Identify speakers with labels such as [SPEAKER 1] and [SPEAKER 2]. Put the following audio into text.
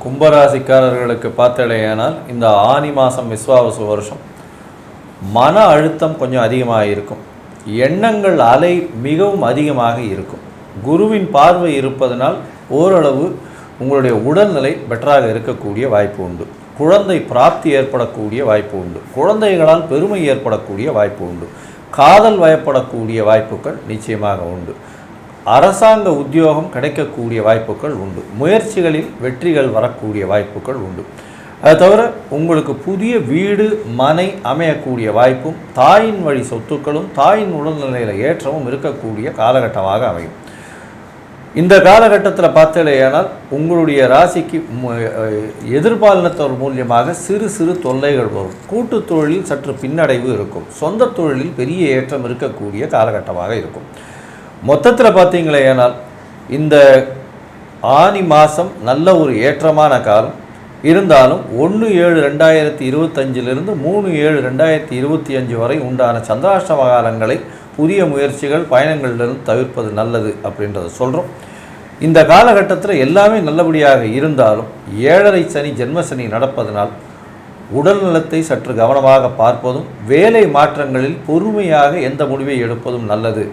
[SPEAKER 1] கும்பராசிக்காரர்களுக்கு பார்த்தடையானால் இந்த ஆனி மாதம் விஸ்வாவசு வருஷம் மன அழுத்தம் கொஞ்சம் அதிகமாக இருக்கும். எண்ணங்கள் அலை மிகவும் அதிகமாக இருக்கும். குருவின் பார்வை இருப்பதனால் ஓரளவு உங்களுடைய உடல்நிலை பெட்டராக இருக்கக்கூடிய வாய்ப்பு உண்டு. குழந்தை பிராப்தி ஏற்படக்கூடிய வாய்ப்பு உண்டு. குழந்தைகளால் பெருமை ஏற்படக்கூடிய வாய்ப்பு உண்டு. காதல் வயப்படக்கூடிய வாய்ப்புகள் நிச்சயமாக உண்டு. அரசாங்க உத்தியோகம் கிடைக்கக்கூடிய வாய்ப்புகள் உண்டு. முயற்சிகளில் வெற்றிகள் வரக்கூடிய வாய்ப்புகள் உண்டு. அது தவிர உங்களுக்கு புதிய வீடு மனை அமையக்கூடிய வாய்ப்பும் தாயின் வழி சொத்துக்களும் தாயின் உடல்நிலையில் ஏற்றமும் இருக்கக்கூடிய காலகட்டமாக அமையும். இந்த காலகட்டத்தில் பார்த்தலையானால் உங்களுடைய ராசிக்கு எதிர்பாலினத்தவர் மூலியமாக சிறு சிறு தொல்லைகள் வரும். கூட்டு தொழிலில் சற்று பின்னடைவு இருக்கும். சொந்த தொழிலில் பெரிய ஏற்றம் இருக்கக்கூடிய காலகட்டமாக இருக்கும். மொத்தத்தில் பார்த்தீங்களேனால் இந்த ஆனி மாதம் நல்ல ஒரு ஏற்றமான காலம் இருந்தாலும் 1/7/2025 3/7/2025 வரை உண்டான சந்திராஷ்டம காலங்களை புதிய முயற்சிகள் பயணங்களிலிருந்து தவிர்ப்பது நல்லது அப்படின்றத சொல்கிறோம். இந்த காலகட்டத்தில் எல்லாமே நல்லபடியாக இருந்தாலும் 7.5 சனி ஜென்மசனி நடப்பதனால் உடல் நலத்தை சற்று கவனமாக பார்ப்பதும் வேலை மாற்றங்களில் பொறுமையாக எந்த முடிவை எடுப்பதும் நல்லது